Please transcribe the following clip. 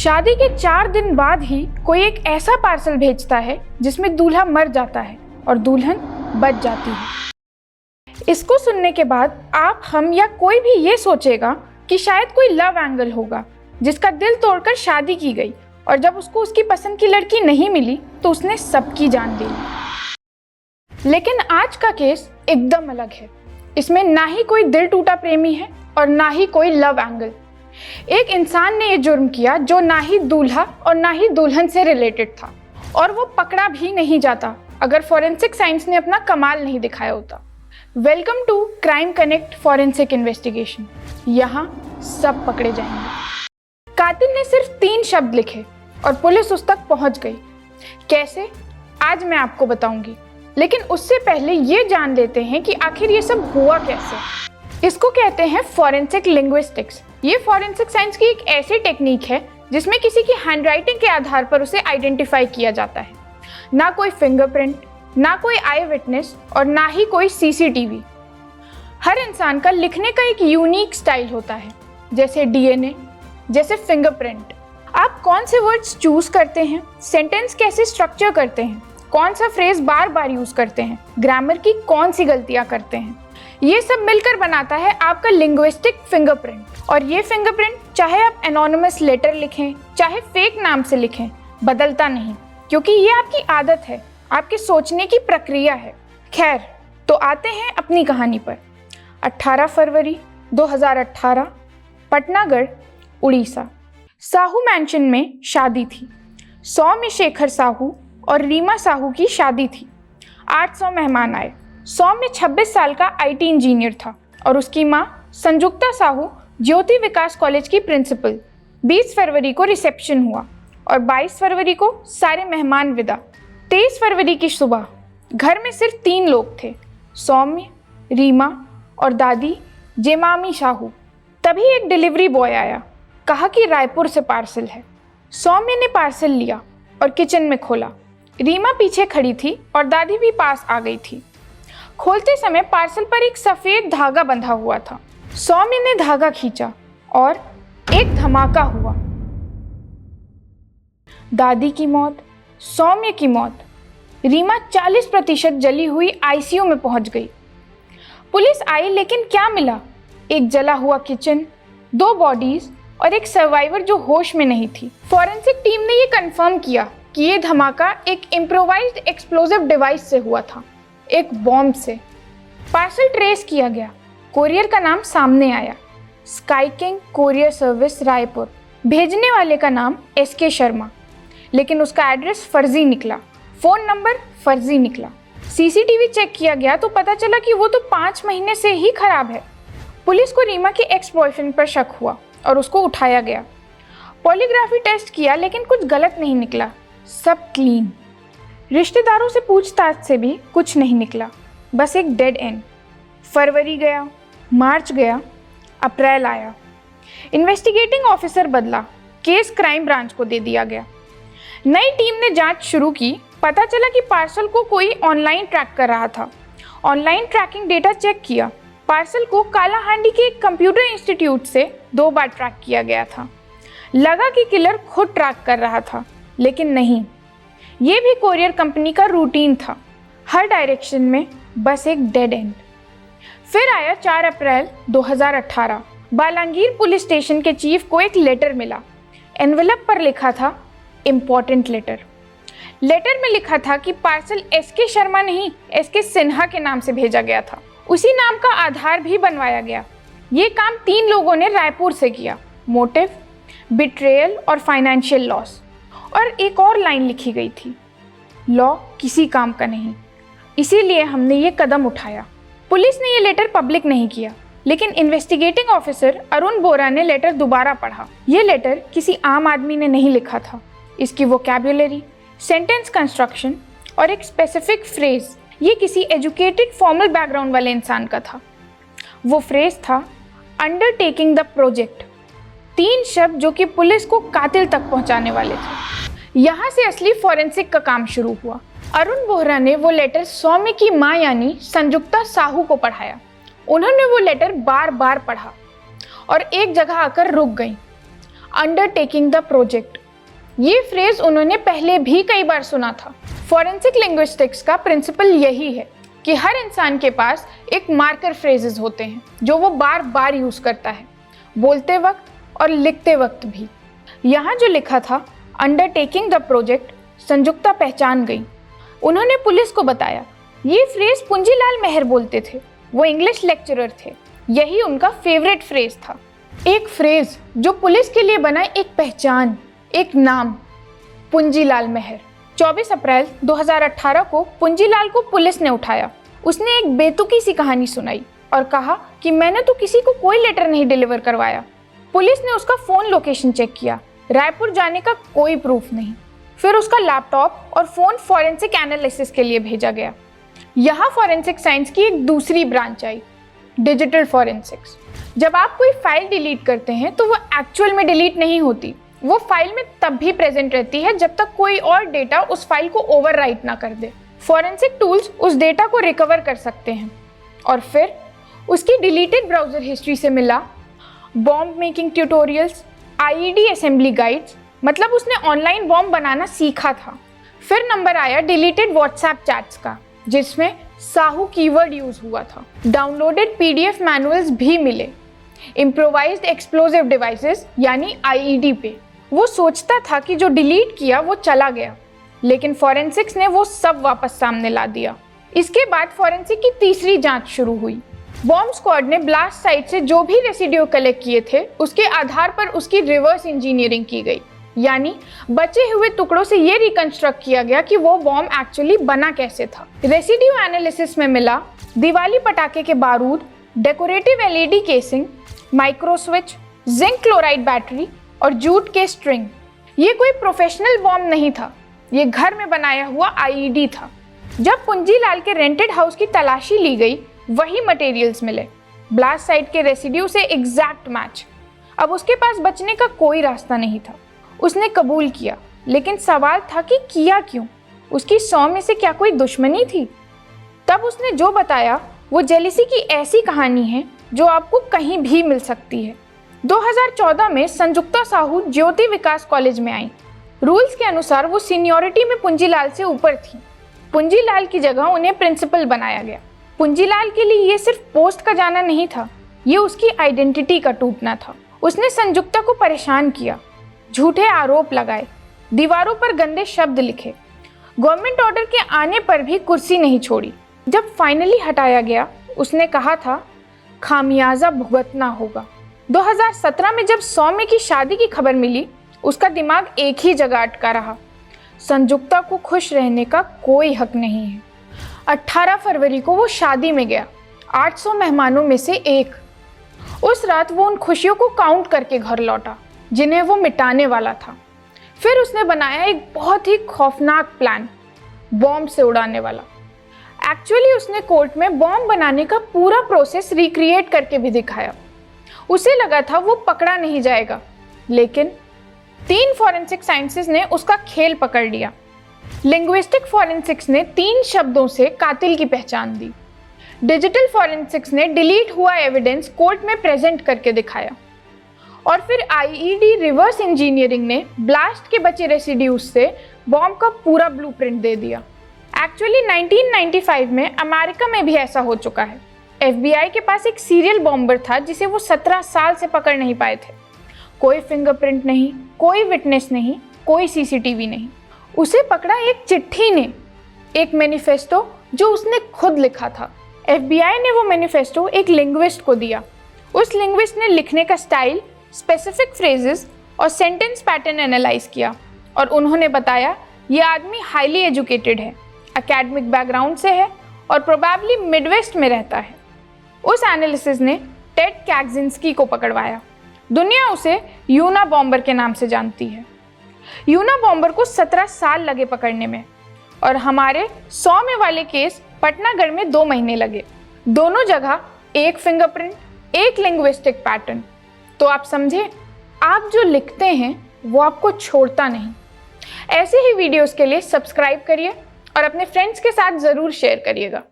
शादी के 4 दिन बाद ही कोई एक ऐसा पार्सल भेजता है जिसमें दूल्हा मर जाता है और दुल्हन बच जाती है। इसको सुनने के बाद आप, हम या कोई भी ये सोचेगा कि शायद कोई लव एंगल होगा जिसका दिल तोड़कर शादी की गई और जब उसको उसकी पसंद की लड़की नहीं मिली तो उसने सबकी जान ले ली। लेकिन आज का केस एकदम अलग है। इसमें ना ही कोई दिल टूटा प्रेमी है और ना ही कोई लव एंगल। एक इंसान ने ये जुर्म किया जो ना ही दूल्हा और ना ही दुल्हन से रिलेटेड था, और वो पकड़ा भी नहीं जाता अगर फॉरेंसिक साइंस ने अपना कमाल नहीं दिखाया होता। Welcome to crime connect forensic investigation. यहाँ सब पकड़े जाएंगे। कातिल ने सिर्फ 3 शब्द लिखे और पुलिस उस तक पहुंच गई। कैसे, आज मैं आपको बताऊंगी, लेकिन उससे पहले ये जान लेते हैं कि आखिर ये सब हुआ कैसे। इसको कहते हैं फॉरेंसिक लिंग्विस्टिक्स। ये फॉरेंसिक साइंस की एक ऐसी टेक्निक है जिसमें किसी की हैंडराइटिंग के आधार पर उसे आइडेंटिफाई किया जाता है। ना कोई फिंगरप्रिंट, ना कोई आई विटनेस और ना ही कोई सीसीटीवी। हर इंसान का लिखने का एक यूनिक स्टाइल होता है, जैसे डीएनए, जैसे फिंगरप्रिंट। आप कौन से वर्ड्स चूज करते हैं, सेंटेंस कैसे स्ट्रक्चर करते हैं, कौन सा फ्रेज बार बार यूज करते हैं, ग्रामर की कौन सी गलतियां करते हैं, ये सब मिलकर बनाता है आपका लिंग्विस्टिक फिंगरप्रिंट। और ये फिंगरप्रिंट चाहे आप एनोनिमस लेटर लिखें, चाहे फेक नाम से लिखें, बदलता नहीं, क्योंकि ये आपकी आदत है, आपके सोचने की प्रक्रिया है। खैर, तो आते हैं अपनी कहानी पर। 18 फरवरी 2018, पटनागढ़, उड़ीसा। साहू मैंशन में शादी थी। सौम्य शेखर साहू और रीमा साहू की शादी थी। 800 मेहमान आए। सौम्य 26 साल का आईटी इंजीनियर था और उसकी माँ संजुक्ता साहू ज्योति विकास कॉलेज की प्रिंसिपल। 20 फरवरी को रिसेप्शन हुआ और 22 फरवरी को सारे मेहमान विदा। 23 फरवरी की सुबह घर में सिर्फ 3 लोग थे, सौम्य, रीमा और दादी जेमामी साहू। तभी एक डिलीवरी बॉय आया, कहा कि रायपुर से पार्सल है। सौम्य ने पार्सल लिया और किचन में खोला। रीमा पीछे खड़ी थी और दादी भी पास आ गई थी। खोलते समय पार्सल पर एक सफेद धागा बंधा हुआ था। सौम्य ने धागा खींचा और एक धमाका हुआ। दादी की मौत, सौम्य की मौत। रीमा 40% जली हुई आईसीयू में पहुंच गई। पुलिस आई, लेकिन क्या मिला? एक जला हुआ किचन, 2 बॉडीज और एक सर्वाइवर जो होश में नहीं थी। फॉरेंसिक टीम ने ये कंफर्म किया कि ये धमाका एक इम्प्रोवाइज्ड एक्सप्लोजिव डिवाइस से हुआ था, एक बॉम्ब से। पार्सल ट्रेस किया गया। कोरियर का नाम सामने आया, sky king courier service Raipur. भेजने वाले का नाम एसके शर्मा, लेकिन उसका एड्रेस फर्जी निकला, फ़ोन नंबर फर्जी निकला। सीसीटीवी चेक किया गया तो पता चला कि वो तो 5 महीने से ही खराब है। पुलिस को रीमा के एक्स बॉयफ्रेंड पर शक हुआ और उसको उठाया गया। पॉलीग्राफी टेस्ट किया, लेकिन कुछ गलत नहीं निकला, सब क्लीन। रिश्तेदारों से पूछताछ से भी कुछ नहीं निकला, बस एक डेड एंड। फरवरी गया, मार्च गया, अप्रैल आया। इन्वेस्टिगेटिंग ऑफिसर बदला, केस क्राइम ब्रांच को दे दिया गया। नई टीम ने जांच शुरू की। पता चला कि पार्सल को कोई ऑनलाइन ट्रैक कर रहा था। ऑनलाइन ट्रैकिंग डेटा चेक किया। पार्सल को कालाहांडी के एक कंप्यूटर इंस्टीट्यूट से 2 बार ट्रैक किया गया था। लगा कि किलर खुद ट्रैक कर रहा था, लेकिन नहीं, ये भी कोरियर कंपनी का रूटीन था। हर डायरेक्शन में बस एक डेड एंड। फिर आया 4 अप्रैल 2018। बालांगीर पुलिस स्टेशन के चीफ को एक लेटर मिला। एनवेलप पर लिखा था इम्पोर्टेंट लेटर। लेटर में लिखा था कि पार्सल एसके शर्मा नहीं, एसके सिन्हा के नाम से भेजा गया था। उसी नाम का आधार भी बनवाया गया। ये काम 3 लोगों ने रायपुर से किया, मोटिव, बिट्रेयल और फाइनेंशियल लॉस। और एक और लाइन लिखी गई थी, लॉ किसी काम का नहीं, इसीलिए हमने ये कदम उठाया। पुलिस ने ये लेटर पब्लिक नहीं किया, लेकिन इन्वेस्टिगेटिंग ऑफिसर अरुण बोरा ने लेटर दोबारा पढ़ा। ये लेटर किसी आम आदमी ने नहीं लिखा था। इसकी वोकैब्युलरी, सेंटेंस कंस्ट्रक्शन और एक स्पेसिफिक फ्रेज, ये किसी एजुकेटेड फॉर्मल बैकग्राउंड वाले इंसान का था। वो फ्रेज था अंडरटेकिंग द प्रोजेक्ट। 3 शब्द जो कि पुलिस को कातिल तक पहुंचाने वाले थे। यहाँ से असली फॉरेंसिक का काम शुरू हुआ। अरुण बोहरा ने वो लेटर सौम्य की माँ यानी संजुक्ता साहू को पढ़ाया। उन्होंने वो लेटर बार बार पढ़ा और एक जगह आकर रुक गई। Undertaking the project. ये फ्रेज उन्होंने पहले भी कई बार सुना था। फॉरेंसिक लिंग्विस्टिक्स का प्रिंसिपल यही है कि हर इंसान के पास एक मार्कर फ्रेजेस होते हैं जो वो बार बार यूज करता है, बोलते वक्त और लिखते वक्त भी। यहाँ जो लिखा था अंडरटेकिंग द प्रोजेक्ट, संजुक्ता पहचान गई। उन्होंने पुलिस को बताया। ये फ्रेज पुंजीलाल मेहर बोलते थे, वो इंग्लिश लेक्चरर थे। यही उनका फेवरेट फ्रेज था। एक फ्रेज जो पुलिस के लिए बना एक पहचान, एक नाम, पुंजीलाल मेहर। 24 अप्रैल 2018 को पुंजीलाल को पुलिस ने उठाया। उसने एक बेतुकी सी कहानी सुनाई और कहा कि मैंने तो किसी को कोई लेटर नहीं डिलीवर करवाया। पुलिस ने उसका फ़ोन लोकेशन चेक किया, रायपुर जाने का कोई प्रूफ नहीं। फिर उसका लैपटॉप और फ़ोन फॉरेंसिक एनालिसिस के लिए भेजा गया। यहाँ फॉरेंसिक साइंस की एक दूसरी ब्रांच आई, डिजिटल फॉरेंसिक्स। जब आप कोई फाइल डिलीट करते हैं तो वो एक्चुअल में डिलीट नहीं होती, वो फाइल में तब भी प्रेजेंट रहती है जब तक कोई और डेटा उस फाइल को ओवरराइट ना कर दे। फॉरेंसिक टूल्स उस डेटा को रिकवर कर सकते हैं और फिर उसकी डिलीटेड ब्राउजर हिस्ट्री से मिला bomb making tutorials, IED assembly guides, मतलब उसने ऑनलाइन बॉम्ब बनाना सीखा था। फिर नंबर आया डिलीटेड व्हाट्सएप चैट्स का, जिसमें साहू कीवर्ड यूज हुआ था। डाउनलोडेड पीडीएफ मैनुअल्स भी मिले। इम्प्रोवाइज्ड एक्सप्लोजिव डिवाइसेस यानी आईईडी पे। वो सोचता था कि जो डिलीट किया वो चला गया, लेकिन फॉरेंसिक्स ने वो सब वापस सामने ला दिया। इसके बाद फॉरेंसिक की तीसरी जांच शुरू हुई। बॉम्ब स्क्वाड ने ब्लास्ट साइट से जो भी रेसिड्यू कलेक्ट किए थे उसके आधार पर उसकी रिवर्स इंजीनियरिंग की गई, यानी बचे हुए टुकड़ों से ये रिकंस्ट्रक्ट किया गया कि वो बॉम्ब एक्चुअली बना कैसे था। रेसिड्यू एनालिसिस में मिला दिवाली पटाखे के बारूद, decorative LED casing, micro switch, zinc chloride battery और जूट के स्ट्रिंग। ये कोई प्रोफेशनल बॉम्ब नहीं था, ये घर में बनाया हुआ आईईडी था। जब पुंजीलाल के रेंटेड हाउस की तलाशी ली गई, वही मटेरियल्स मिले, ब्लास्ट साइट के रेसिड्यू से एग्जैक्ट मैच। अब उसके पास बचने का कोई रास्ता नहीं था। उसने कबूल किया, लेकिन सवाल था कि किया क्यों? उसकी 100 में से क्या कोई दुश्मनी थी? तब उसने जो बताया वो जेलिसी की ऐसी कहानी है जो आपको कहीं भी मिल सकती है। 2014 में संजुक्ता साहू ज्योति विकास कॉलेज में आई। रूल्स के अनुसार वो सीनियरिटी में पुंजीलाल से ऊपर थी। पुंजीलाल की जगह उन्हें प्रिंसिपल बनाया गया। पुंजीलाल के लिए ये सिर्फ पोस्ट का जाना नहीं था, ये उसकी आइडेंटिटी का टूटना था। उसने संजुक्ता को परेशान किया, झूठे आरोप लगाए, दीवारों पर गंदे शब्द लिखे। गवर्नमेंट ऑर्डर के आने पर भी कुर्सी नहीं छोड़ी। जब फाइनली हटाया गया, उसने कहा था खामियाजा भुगतना होगा। 2017 में जब सौम्य की शादी की खबर मिली, उसका दिमाग एक ही जगह अटका रहा। संजुक्ता को खुश रहने का कोई हक नहीं है। 18 फरवरी को वो शादी में गया, 800 मेहमानों में से एक। उस रात वो उन खुशियों को काउंट करके घर लौटा जिन्हें वो मिटाने वाला था। फिर उसने बनाया एक बहुत ही खौफनाक प्लान, बॉम्ब से उड़ाने वाला। एक्चुअली उसने कोर्ट में बॉम्ब बनाने का पूरा प्रोसेस रिक्रिएट करके भी दिखाया। उसे लगा था वो पकड़ा नहीं जाएगा, लेकिन 3 फॉरेंसिक साइंसेस ने उसका खेल पकड़ लिया। लिंग्विस्टिक फॉरेंसिक्स ने 3 शब्दों से कातिल की पहचान दी। डिजिटल फॉरेंसिक्स ने डिलीट हुआ एविडेंस कोर्ट में प्रेजेंट करके दिखाया। और फिर आईईडी रिवर्स इंजीनियरिंग ने ब्लास्ट के बचे रेसिड्यूज से बॉम्ब का पूरा ब्लूप्रिंट दे दिया। एक्चुअली 1995 में अमेरिका में भी ऐसा हो चुका है। एफबीआई के पास एक सीरियल बॉम्बर था जिसे वो 17 साल से पकड़ नहीं पाए थे। कोई फिंगरप्रिंट नहीं, कोई विटनेस नहीं, कोई सीसीटीवी नहीं। उसे पकड़ा एक चिट्ठी ने, एक मैनिफेस्टो जो उसने खुद लिखा था। एफबीआई ने वो मैनिफेस्टो एक लिंग्विस्ट को दिया। उस लिंग्विस्ट ने लिखने का स्टाइल, स्पेसिफिक फ्रेजेस और सेंटेंस पैटर्न एनालाइज किया और उन्होंने बताया ये आदमी हाईली एजुकेटेड है, एकेडमिक बैकग्राउंड से है और प्रोबेबली मिडवेस्ट में रहता है। उस एनालिसिस ने टेड कैक्जिंस्की को पकड़वाया। दुनिया उसे यूना बॉम्बर के नाम से जानती है। यूना बॉम्बर को 17 साल लगे पकड़ने में और हमारे 100 में वाले केस पटनागढ़ में 2 महीने लगे। दोनों जगह एक फिंगरप्रिंट, एक लिंग्विस्टिक पैटर्न। तो आप समझे, आप जो लिखते हैं वो आपको छोड़ता नहीं। ऐसे ही वीडियोस के लिए सब्सक्राइब करिए और अपने फ्रेंड्स के साथ ज़रूर शेयर करिएगा।